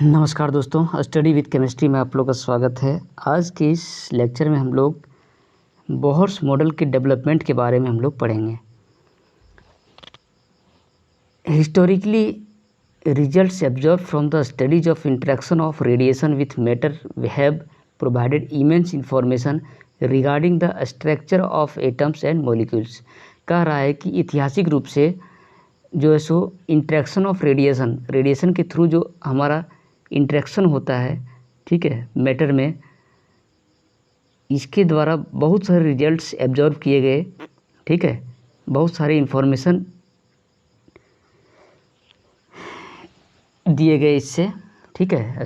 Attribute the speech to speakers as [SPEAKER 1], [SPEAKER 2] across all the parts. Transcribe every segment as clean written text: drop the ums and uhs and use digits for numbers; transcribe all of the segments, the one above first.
[SPEAKER 1] नमस्कार दोस्तों, study with chemistry में आप लोग का स्वागत है। आज के इस लेक्चर में हम लोग बोहर्स मॉडल के डेवलपमेंट के बारे में हम लोग पढ़ेंगे। Historically results absorb from the studies of interaction of radiation with matter have provided immense information regarding the structure of atoms and molecules. कह रहा है कि ऐतिहासिक रूप से जो है सो इंटरेक्शन ऑफ रेडिएशन के थ्रू जो हमारा इंटरेक्शन होता है, ठीक है, मैटर में, इसके द्वारा बहुत सारे रिजल्ट्स एब्जॉर्व किए गए, ठीक है, बहुत सारे इंफॉर्मेशन दिए गए इससे, ठीक है,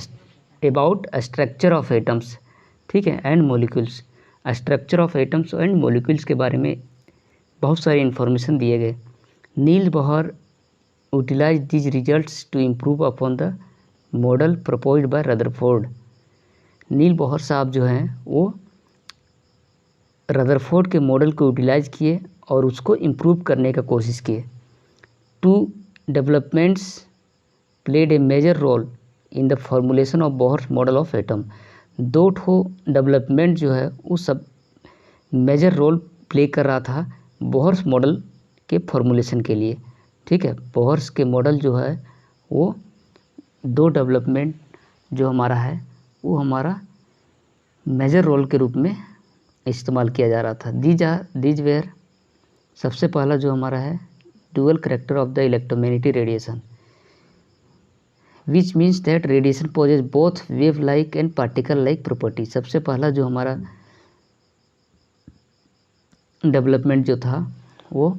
[SPEAKER 1] अबाउट स्ट्रक्चर ऑफ एटम्स, ठीक है, and molecules. Structure of atoms and molecules के बारे में बहुत सारे इंफॉर्मेशन दिए गए। Niels Bohr utilize these results to improve upon the model proposed by Rutherford. Niels Bohr साहब जो हैं वो रदरफोर्ड के मॉडल को यूटिलाइज किए और उसको इम्प्रूव करने का कोशिश किए। Two developments played a major role in the formulation of Bohr's model of atom. दो ठो डेवलपमेंट जो है वो सब मेजर रोल प्ले कर रहा था बोहर्स मॉडल के फॉर्मुलेशन के लिए, ठीक है। बोहर्स के मॉडल जो है वो दो डेवलपमेंट जो हमारा है वो हमारा मेजर रोल के रूप में इस्तेमाल किया जा रहा था। दीज वेयर, सबसे पहला जो हमारा है dual character of the electromagnetic radiation, which means that radiation possesses both wave like and particle like property. सबसे पहला जो हमारा डेवलपमेंट जो था वो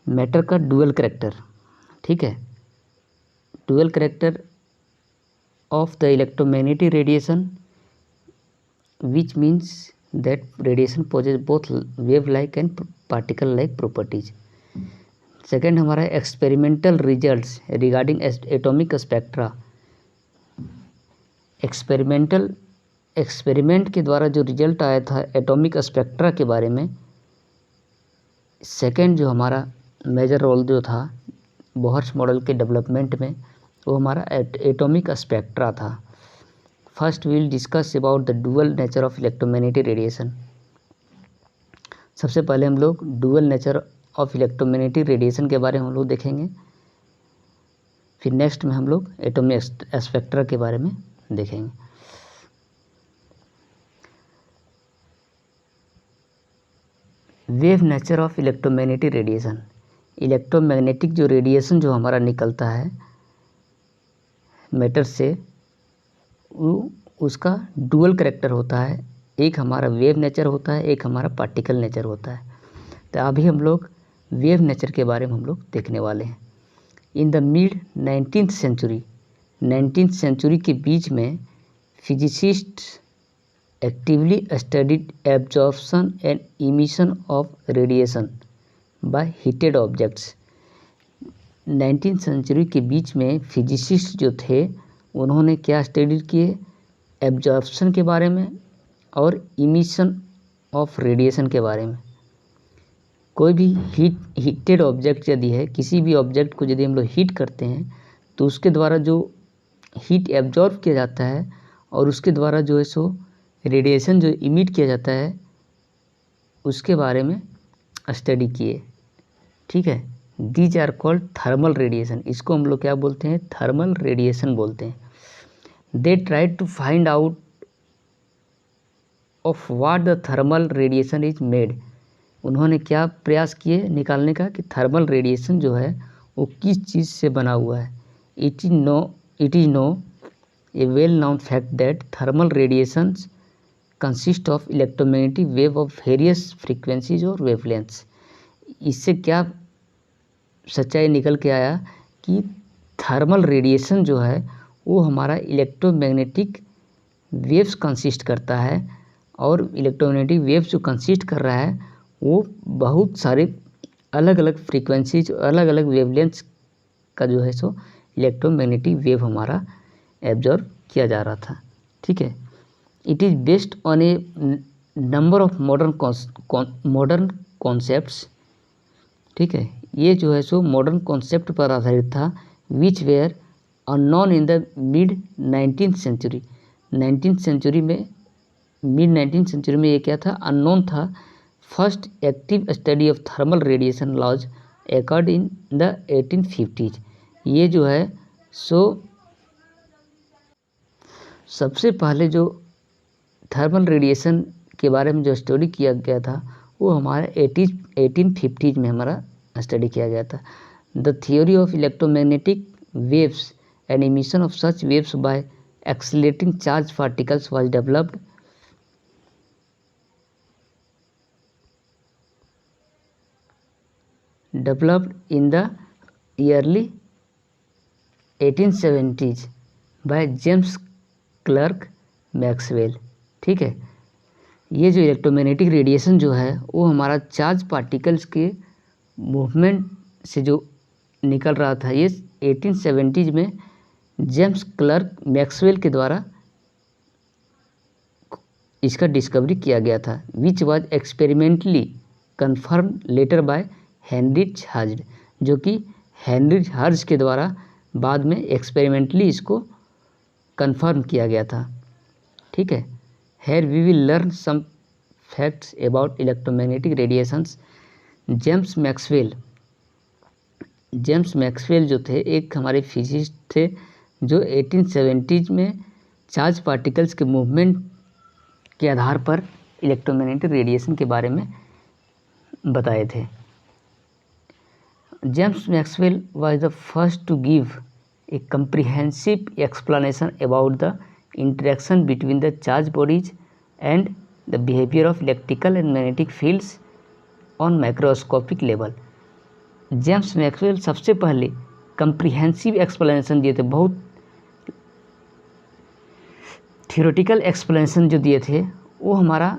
[SPEAKER 1] मैटर का डुअल करैक्टर, ठीक है, dual character of the electromagnetic radiation, which means that radiation possesses both wave like and particle like properties. Second हमारा experimental results regarding atomic spectra. Experiment के द्वारा जो रिजल्ट आया था एटॉमिक स्पेक्ट्रा के बारे में, सेकेंड जो हमारा मेजर रोल जो था बोहर्स मॉडल के डेवलपमेंट में वो हमारा एटॉमिक स्पेक्ट्रा था। First will discuss about the dual nature of electromagnetic radiation. सबसे पहले हम लोग dual nature of electromagnetic radiation के बारे में हम लोग देखेंगे, फिर नेक्स्ट में हम लोग एटॉमिक स्पेक्ट्रा के बारे में देखेंगे। Wave nature of electromagnetic radiation. Electromagnetic जो रेडिएशन जो हमारा निकलता है मैटर से, उसका डुअल करैक्टर होता है। एक हमारा वेव नेचर होता है, एक हमारा पार्टिकल नेचर होता है। तो अभी हम लोग वेव नेचर के बारे में हम लोग देखने वाले हैं। इन द मिड 19th सेंचुरी के बीच में physicist actively studied absorption and emission of radiation by heated objects. 19th century के बीच में फिजिसिस्ट जो थे उन्होंने क्या स्टडी किए, एब्जॉर्प्शन के बारे में और इमिशन ऑफ रेडिएशन के बारे में। कोई भी हीटेड ऑब्जेक्ट यदि है, किसी भी ऑब्जेक्ट को यदि हम लोग हीट करते हैं तो उसके द्वारा जो हीट एब्जॉर्ब किया जाता है और उसके द्वारा जो है सो रेडिएशन जो इमिट किया जाता है उसके बारे में स्टडी किए, ठीक है। These are called thermal radiation. इसको हम लोग क्या बोलते हैं, थर्मल रेडिएशन बोलते हैं। They try to find out of what the thermal radiation is made. उन्होंने क्या प्रयास किए निकालने का कि थर्मल रेडिएशन जो है वो किस चीज़ से बना हुआ है। It is now a well known fact that thermal radiations consist of electromagnetic wave of various frequencies और वेवलेंथ्स। इससे क्या सच्चाई निकल के आया कि थर्मल रेडिएशन जो है वो हमारा इलेक्ट्रोमैग्नेटिक वेव्स कंसिस्ट करता है, और इलेक्ट्रोमैग्नेटिक वेव्स जो कंसिस्ट कर रहा है वो बहुत सारे अलग अलग फ्रीक्वेंसीज, अलग अलग वेवलेंथ्स का जो है सो इलेक्ट्रोमैग्नेटिक वेव हमारा एब्जॉर्ब किया जा रहा था, ठीक है। It is based on A number of modern concepts, ठीक है। ये जो है सो मॉडर्न कॉन्सेप्ट पर आधारित था, which were unknown in the mid 19th century. 19th century में, मिड 19th सेंचुरी में ये क्या था, अननोन था। First active study of thermal radiation laws occurred in the 1850s। ये जो है सो सबसे पहले जो थर्मल रेडिएशन के बारे में जो स्टडी किया गया था वो हमारे 1850s में हमारा स्टडी किया गया था। The theory of electromagnetic waves and emission of such waves by accelerating charge particles was developed in the early 1870s by James Clerk Maxwell. ठीक है, ये जो इलेक्ट्रोमैग्नेटिक रेडिएशन जो है वो हमारा चार्ज पार्टिकल्स के मूवमेंट से जो निकल रहा था, ये 1870s में जेम्स क्लर्क मैक्सवेल के द्वारा इसका डिस्कवरी किया गया था, which was experimentally confirm later by Heinrich Hertz, जो कि हेनरिच हर्ट्ज के द्वारा बाद में एक्सपेरिमेंटली इसको कन्फर्म किया गया था। ठीक है, here we will learn some facts about electromagnetic radiations. James Maxwell जो थे एक हमारे फिजिसिस्ट थे जो 1870s में चार्ज पार्टिकल्स के मूवमेंट के आधार पर इलेक्ट्रोमैग्नेटिक रेडिएशन के बारे में बताए थे। James Maxwell was the first to give a comprehensive explanation about the interaction between the charged bodies and the behavior of electrical and magnetic fields on microscopic level। James Maxwell सबसे पहले comprehensive explanation दिए थे, बहुत theoretical explanation जो दिए थे वो हमारा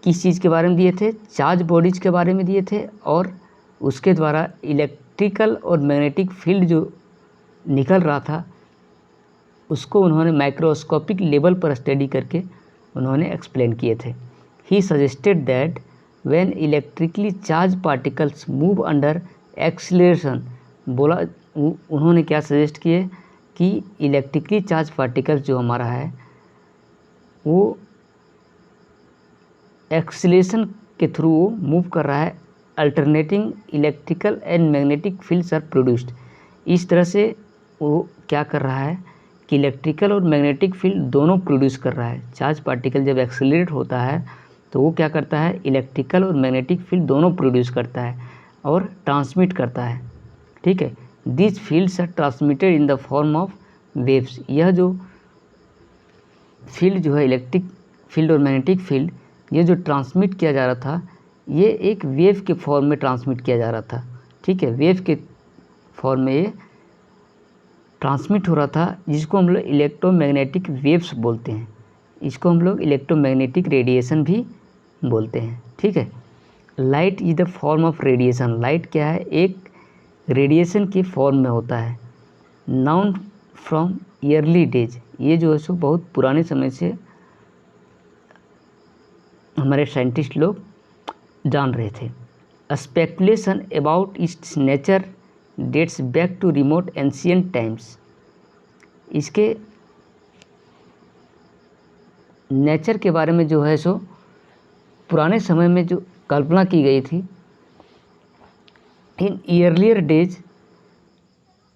[SPEAKER 1] किस चीज़ के बारे में दिए थे, चार्ज बॉडीज के बारे में दिए थे, और उसके द्वारा इलेक्ट्रिकल और मैग्नेटिक फील्ड जो निकल रहा था उसको उन्होंने माइक्रोस्कोपिक लेवल पर स्टडी करके उन्होंने एक्सप्लेन किए थे। He suggested that when electrically charge particles move under acceleration, बोला उन्होंने क्या सजेस्ट किए कि इलेक्ट्रिकली चार्ज पार्टिकल्स जो हमारा है वो एक्सीलरेशन के थ्रू मूव कर रहा है, alternating electrical and magnetic fields are produced. इस तरह से वो क्या कर रहा है कि इलेक्ट्रिकल और मैग्नेटिक फील्ड दोनों प्रोड्यूस कर रहा है। चार्ज पार्टिकल जब एक्सीलरेट होता है तो वो क्या करता है, इलेक्ट्रिकल और मैग्नेटिक फील्ड दोनों प्रोड्यूस करता है और ट्रांसमिट करता है। ठीक है, this fields are transmitted in the form of waves. यह जो फील्ड जो है इलेक्ट्रिक फील्ड और मैग्नेटिक फील्ड, ये जो ट्रांसमिट किया जा रहा था ये एक वेव के फॉर्म में ट्रांसमिट किया जा रहा था। ठीक है, वेव के फॉर्म में ये ट्रांसमिट हो रहा था, जिसको हम लोग इलेक्ट्रोमैग्नेटिक वेव्स बोलते हैं। इसको हम लोग इलेक्ट्रोमैग्नेटिक रेडिएशन भी बोलते हैं। ठीक है, light is the form of radiation. Light क्या है, एक रेडिएशन के फॉर्म में होता है। नाउन फ्रॉम ईयरली डेज, ये जो है सो बहुत पुराने समय से हमारे साइंटिस्ट लोग जान रहे थे। Speculation about its nature dates back to remote ancient times. इसके नेचर के बारे में जो है सो पुराने समय में जो कल्पना की गई थी। In earlier days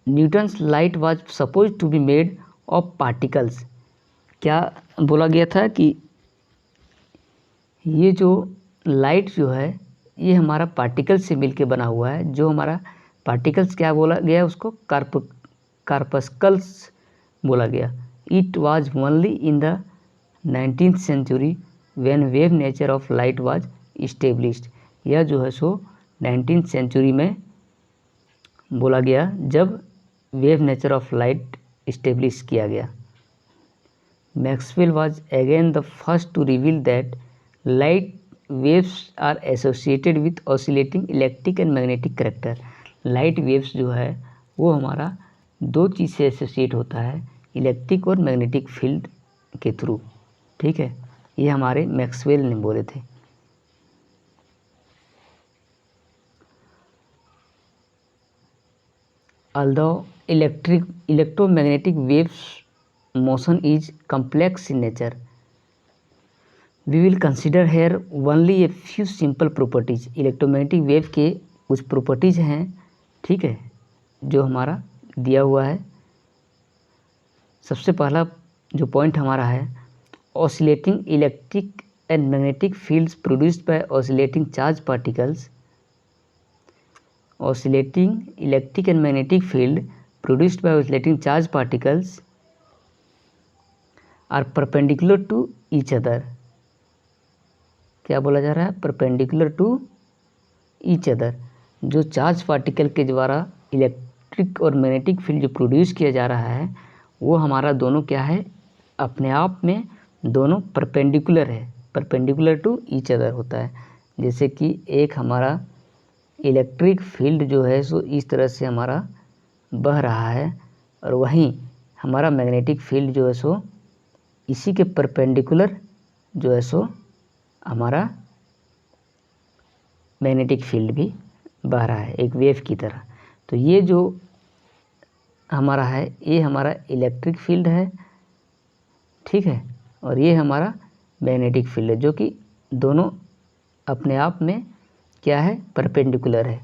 [SPEAKER 1] Newton's light was suppose to be made of particles. क्या बोला गया था कि ये जो लाइट जो है ये हमारा पार्टिकल्स से मिलके बना हुआ है। जो हमारा पार्टिकल्स क्या बोला गया, उसको कार्पस्कल्स बोला गया। It was only in the 19th century when wave nature of light was established. यह जो है सो 19th सेंचुरी में बोला गया जब wave nature of light establish किया गया। Maxwell was again the first to reveal that light waves are associated with oscillating electric and magnetic character. Light waves जो है वो हमारा दो चीज़ से एसोसिएट होता है, इलेक्ट्रिक और मैग्नेटिक फील्ड के थ्रू। ठीक है, ये हमारे मैक्सवेल ने बोले थे। Although electromagnetic waves motion is complex in nature. We will consider here only a few simple properties. Electromagnetic wave के कुछ प्रॉपर्टीज हैं, ठीक है, जो हमारा दिया हुआ है। सबसे पहला जो पॉइंट हमारा है, oscillating electric and magnetic fields produced by oscillating charge particles. oscillating electric and magnetic field produced by oscillating charge particles are perpendicular to each other. क्या बोला जा रहा है? perpendicular to each other. जो चार्ज पार्टिकल के द्वारा electric और magnetic field जो प्रोड्यूस किया जा रहा है वो हमारा दोनों क्या है, अपने आप में दोनों परपेंडिकुलर है, परपेंडिकुलर टू ईच अदर होता है। जैसे कि एक हमारा इलेक्ट्रिक फील्ड जो है सो इस तरह से हमारा बह रहा है और वहीं हमारा मैग्नेटिक फील्ड जो है सो इसी के परपेंडिकुलर जो है सो हमारा मैग्नेटिक फील्ड भी बह रहा है एक वेव की तरह। तो ये जो हमारा है ये हमारा इलेक्ट्रिक फील्ड है, ठीक है, और ये हमारा मैग्नेटिक फील्ड है, जो कि दोनों अपने आप में क्या है, परपेंडिकुलर है।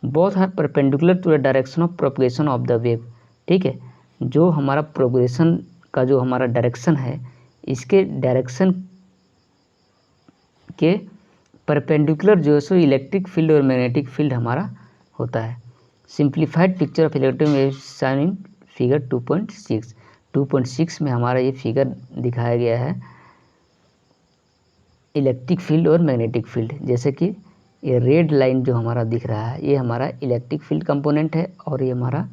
[SPEAKER 1] Both are perpendicular to the direction of propagation of the wave, ठीक है। जो हमारा प्रोपगेशन का जो हमारा डायरेक्शन है इसके डायरेक्शन के परपेंडिकुलर जो है सो इलेक्ट्रिक फील्ड और मैग्नेटिक फील्ड हमारा होता है। Simplified picture of electric wave shine in figure 2.6। 2.6 में हमारा ये फिगर दिखाया गया है इलेक्ट्रिक फील्ड और मैग्नेटिक फील्ड। जैसे कि ये रेड लाइन जो हमारा दिख रहा है ये हमारा इलेक्ट्रिक फील्ड कंपोनेंट है और ये हमारा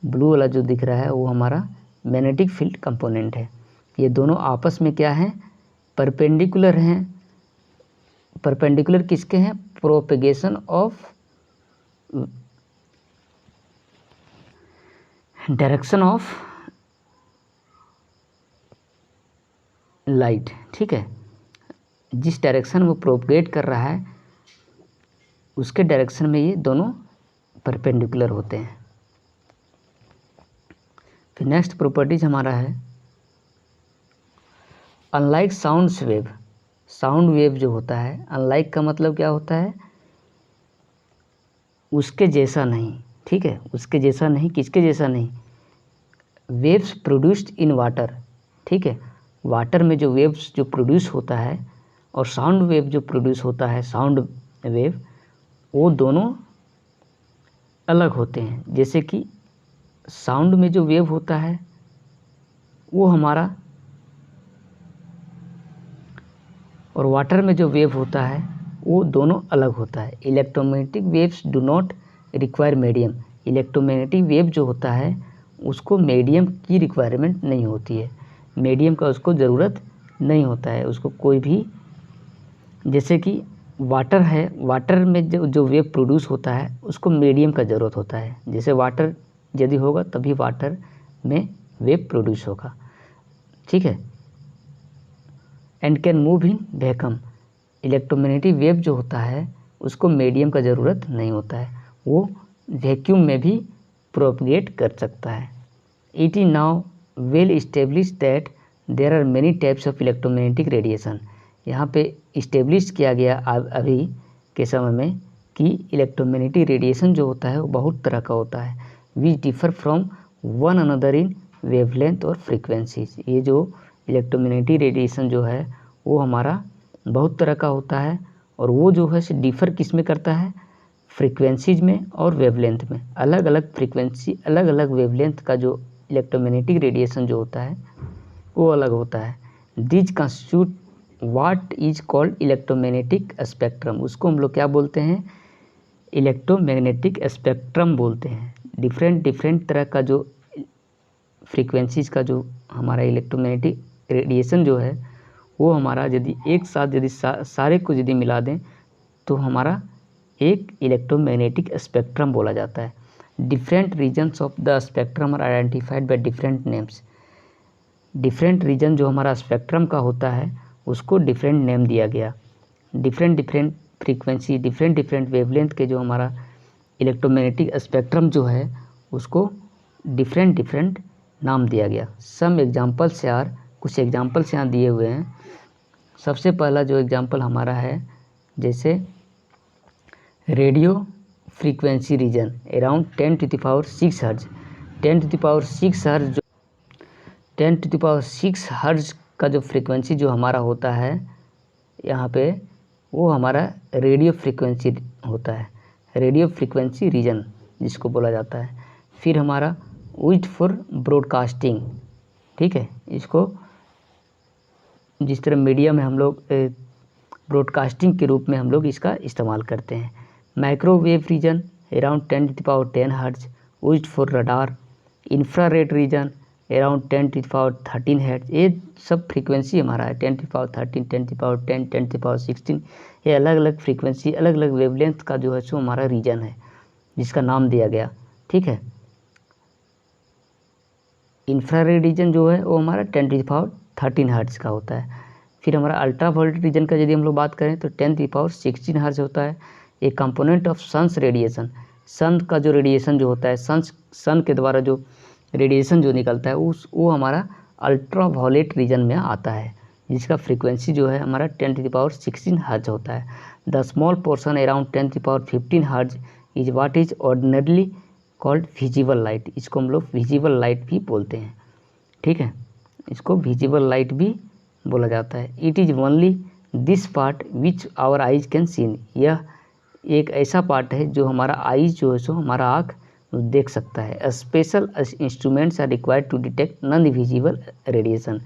[SPEAKER 1] ब्लू वाला जो दिख रहा है वो हमारा मैग्नेटिक फील्ड कंपोनेंट है। ये दोनों आपस में क्या हैं, परपेंडिकुलर हैं। परपेंडिकुलर किसके हैं? Propagation of direction of light, ठीक है। जिस डायरेक्शन वो प्रोपगेट कर रहा है उसके डायरेक्शन में ये दोनों परपेंडिकुलर होते हैं। फिर नेक्स्ट प्रॉपर्टीज हमारा है unlike sound wave. Sound wave जो होता है, अनलाइक का मतलब क्या होता है, उसके जैसा नहीं, ठीक है, उसके जैसा नहीं। किसके जैसा नहीं? वेव्स प्रोड्यूस्ड इन वाटर, ठीक है। वाटर में जो वेव्स जो प्रोड्यूस होता है और साउंड वेव जो प्रोड्यूस होता है, साउंड वेव, वो दोनों अलग होते हैं। जैसे कि साउंड में जो वेव होता है वो हमारा, और वाटर में जो वेव होता है वो दोनों अलग होता है। Electromagnetic waves do not require medium. Electromagnetic wave जो होता है उसको मीडियम की रिक्वायरमेंट नहीं होती है, मीडियम का उसको ज़रूरत नहीं होता है उसको कोई भी। जैसे कि वाटर है, वाटर में जो वेव प्रोड्यूस होता है उसको मीडियम का ज़रूरत होता है। जैसे वाटर यदि होगा तभी वाटर में वेव प्रोड्यूस होगा, ठीक है। And can move in vacuum. Electromagnetic wave जो होता है उसको मीडियम का ज़रूरत नहीं होता है, वो वैक्यूम में भी प्रोपगेट कर सकता है। It is now well establish that there are many types of electromagnetic radiation. यहाँ पे इस्टेब्लिश किया गया अभी के समय में कि इलेक्ट्रोमैग्नेटिक रेडिएशन जो होता है वो बहुत तरह का होता है। विच differ from one another in wavelength और फ्रीक्वेंसीज। ये जो इलेक्ट्रोमैग्नेटिक रेडिएशन जो है वो हमारा बहुत तरह का होता है और वो जो है से डिफ़र किस में करता है, फ्रीक्वेंसीज में और वेवलेंथ में। अलग अलग फ्रीक्वेंसी, अलग अलग वेवलेंथ का जो इलेक्ट्रोमैग्नेटिक रेडिएशन जो होता है वो अलग होता है। This constitute what is called electromagnetic spectrum. उसको हम लोग क्या बोलते हैं, इलेक्ट्रोमैग्नेटिक स्पेक्ट्रम बोलते हैं। डिफरेंट तरह का जो फ्रीक्वेंसीज का जो हमारा इलेक्ट्रोमैग्नेटिक रेडिएशन जो है वो हमारा यदि एक साथ यदि सारे को यदि मिला दें तो हमारा एक इलेक्ट्रोमैग्नेटिक स्पेक्ट्रम बोला जाता है। Different regions of the spectrum are identified by different names. Different region जो हमारा स्पेक्ट्रम का होता है उसको डिफरेंट नेम दिया गया। डिफरेंट फ्रीक्वेंसी, डिफरेंट वेवलेंथ के जो हमारा इलेक्ट्रोमैग्नेटिक स्पेक्ट्रम जो है उसको डिफरेंट डिफरेंट नाम दिया गया। सम एग्जाम्पल्स आर, कुछ एग्जाम्पल्स यहाँ दिए हुए हैं। सबसे पहला जो एग्जाम्पल हमारा है, जैसे रेडियो फ्रीक्वेंसी रीजन अराउंड 10⁶ हर्ज। 10⁶ हर्ज जो 10⁶ हर्ज का जो फ्रीक्वेंसी जो हमारा होता है यहाँ पे, वो हमारा रेडियो फ्रीक्वेंसी होता है, रेडियो फ्रीक्वेंसी रीजन जिसको बोला जाता है। फिर हमारा यूज्ड फॉर ब्रॉडकास्टिंग, ठीक है, इसको जिस तरह मीडिया में हम लोग ब्रॉडकास्टिंग के रूप में हम लोग इसका इस्तेमाल करते हैं। माइक्रोवेव रीजन अराउंड 10⁻10 हर्ज used for radar. Infrared region around 10⁻13 हर्ज। ये सब फ्रीक्वेंसी हमारा है 10⁻13, 10⁻10, 10⁻16। ये अलग अलग फ्रीक्वेंसी, अलग अलग वेवलेंथ का जो है सो हमारा रीजन है जिसका नाम दिया गया, ठीक है। इंफ्रारेड रीजन जो है वो हमारा 10⁻13 हर्ज का होता है। फिर हमारा अल्ट्रा वायलेट रीजन का यदि हम लोग बात करें तो 10⁻16 हर्ज होता है। A component of sun's radiation, sun का जो रेडिएशन जो होता है, सन के द्वारा जो रेडिएशन जो निकलता है वो हमारा अल्ट्रा वायलेट रीजन में आता है, जिसका फ्रीक्वेंसी जो है हमारा 10⁻16 हर्ज होता है। द स्मॉल पोर्शन अराउंड 10⁻15 हर्ज is what is ordinarily called visible light. इसको हम लोग विजिबल लाइट भी बोलते हैं, ठीक है, इसको विजिबल लाइट भी बोला जाता है। It is only this part which our eyes can seen. यह एक ऐसा पार्ट है जो हमारा आइज जो है सो हमारा आँख देख सकता है। Special instruments are required to detect non visible radiation.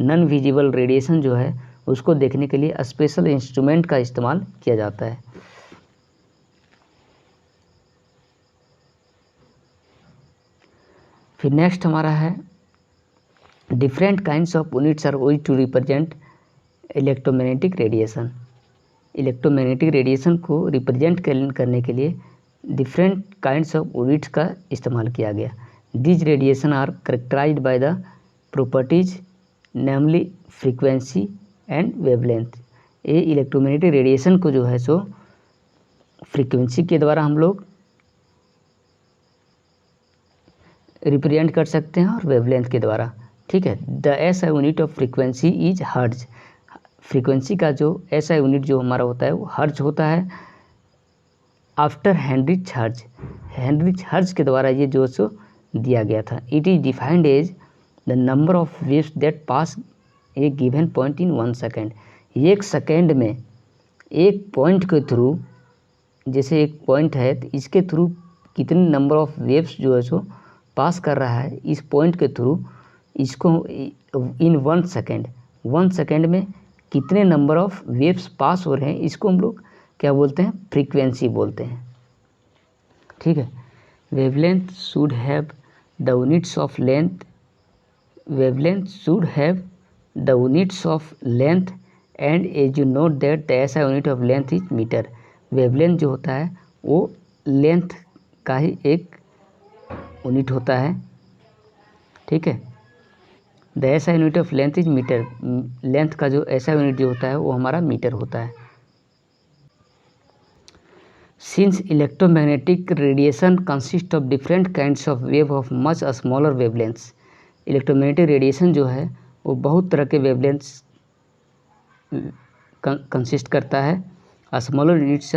[SPEAKER 1] Non visible radiation जो है उसको देखने के लिए स्पेशल इंस्ट्रूमेंट का इस्तेमाल किया जाता है। फिर नेक्स्ट हमारा है different kinds of units are used to represent electromagnetic radiation. Electromagnetic radiation को रिप्रेजेंट करने के लिए डिफरेंट काइंड्स ऑफ यूनिट्स का इस्तेमाल किया गया। These radiation are characterized by the properties namely frequency and wavelength. ये इलेक्ट्रोमैग्नेटिक रेडिएशन को जो है सो फ्रीक्वेंसी के द्वारा हम लोग रिप्रेजेंट कर सकते हैं और वेवलेंथ के द्वारा, ठीक है। The S I unit of frequency is हर्ज। फ्रीक्वेंसी का जो एस आई यूनिट जो हमारा होता है वो हर्ज होता है। आफ्टर हेनरिच हर्ज, हेनरिच हर्ज के द्वारा ये जो सो दिया गया था। It is defined as the number of waves that pass a given point in 1 second. एक सेकेंड में एक पॉइंट के थ्रू, जैसे एक पॉइंट है तो इसके थ्रू कितने नंबर ऑफ वेव्स जो है सो पास कर रहा है इस पॉइंट के थ्रू, इसको इन 1 सेकेंड, 1 सेकेंड में कितने नंबर ऑफ वेव्स पास हो रहे हैं, इसको हम लोग क्या बोलते हैं, फ्रीक्वेंसी बोलते हैं, ठीक है। Wavelength should have the units of length, wavelength should have the units of length and as you note that the SI unit of length is metre. Wavelength जो होता है वो लेंथ का ही एक यूनिट होता है, ठीक है। The SI unit of length is metre. Length का जो ऐसा यूनिट जो होता है वो हमारा मीटर होता है। Since electromagnetic radiation consist of different kinds of wave of much smaller wavelengths. Electromagnetic radiation जो है वो बहुत तरह के वेवलेंथ्स कंसिस्ट करता है। Smaller units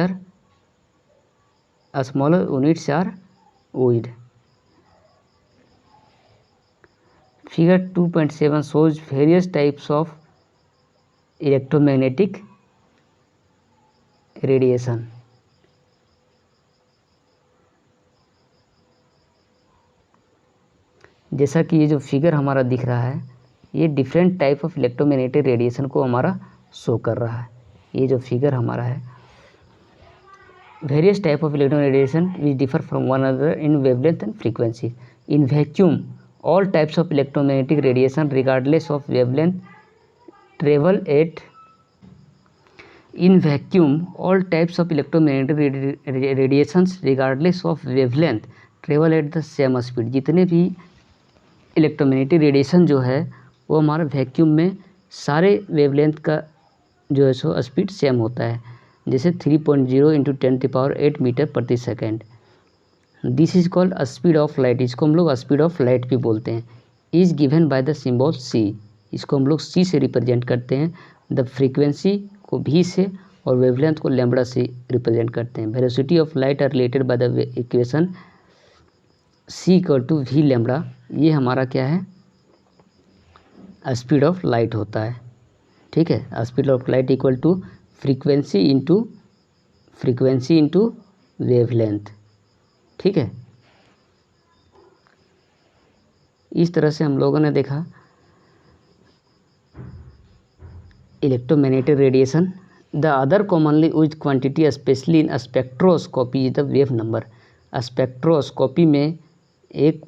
[SPEAKER 1] are used. Figure 2.7 shows various types of electromagnetic radiation. जैसा कि ये जो फिगर हमारा दिख रहा है ये different type of electromagnetic radiation को हमारा शो कर रहा है। ये जो फिगर हमारा है, various type of electromagnetic radiation which differ from one another in wavelength and frequency. In vacuum all types of electromagnetic radiation regardless of wavelength travel at in vacuum all types of electromagnetic radiations regardless of wavelength travel at the same speed। जितने भी electromagnetic radiation जो है वो हमारा vacuum में सारे wavelength का जो है सो स्पीड सेम होता है, जैसे 3.0 × 10⁸ मीटर प्रति सेकेंड। This is called speed of light, इसको हम लोग स्पीड ऑफ लाइट भी बोलते हैं। Is given by the symbol c, इसको हम लोग सी से रिप्रेजेंट करते हैं। द फ्रीक्वेंसी को भी से और वेवलेंथ को लैम्बडा से रिप्रेजेंट करते हैं। Velocity of light are related by the equation c equal to v lambda, ये हमारा क्या है, स्पीड ऑफ लाइट होता है। ठीक है, speed of light equal to frequency into wavelength. ठीक है, इस तरह से हम लोगों ने देखा electromagnetic radiation. The other commonly used quantity specially in spectroscopy is the wave number. Spectroscopy में एक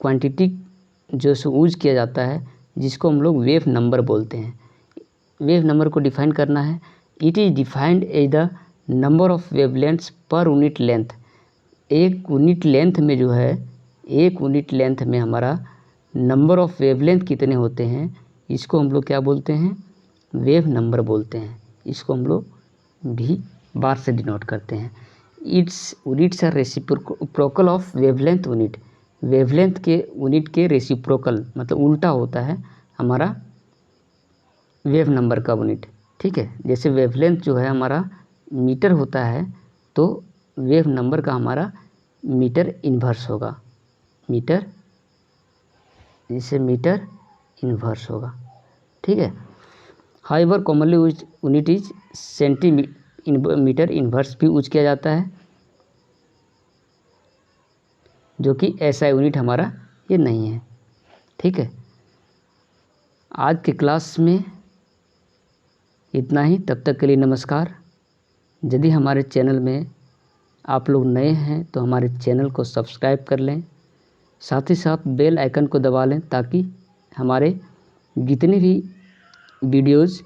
[SPEAKER 1] क्वांटिटी जो यूज किया जाता है जिसको हम लोग वेव नंबर बोलते हैं। वेव नंबर को डिफाइन करना है, it is defined as the number of wavelengths per unit length. एक यूनिट लेंथ में जो है, एक यूनिट लेंथ में हमारा नंबर ऑफ वेवलेंथ कितने होते हैं, इसको हम लोग क्या बोलते हैं, वेव नंबर बोलते हैं। इसको हम लोग भी बार से डिनोट करते हैं। Its units are reciprocal of wavelength unit. Wavelength के यूनिट के रेसिप्रोकल मतलब उल्टा होता है हमारा वेव नंबर का यूनिट। ठीक है, जैसे वेवलेंथ जो है हमारा मीटर होता है, तो वेव नंबर का हमारा मीटर इन्वर्स होगा, मीटर, जिससे मीटर इन्वर्स होगा। ठीक है, however commonly used unit is centimetre inverse भी यूज किया जाता है, जो कि ऐसा यूनिट हमारा ये नहीं है। ठीक है, आज के क्लास में इतना ही, तब तक के लिए नमस्कार। यदि हमारे चैनल में आप लोग नए हैं तो हमारे चैनल को सब्सक्राइब कर लें, साथ ही साथ बेल आइकन को दबा लें ताकि हमारे जितने भी वीडियोज़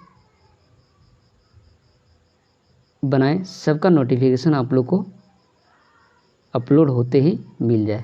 [SPEAKER 1] बनाएं सबका नोटिफिकेशन आप लोग को अपलोड होते ही मिल जाए।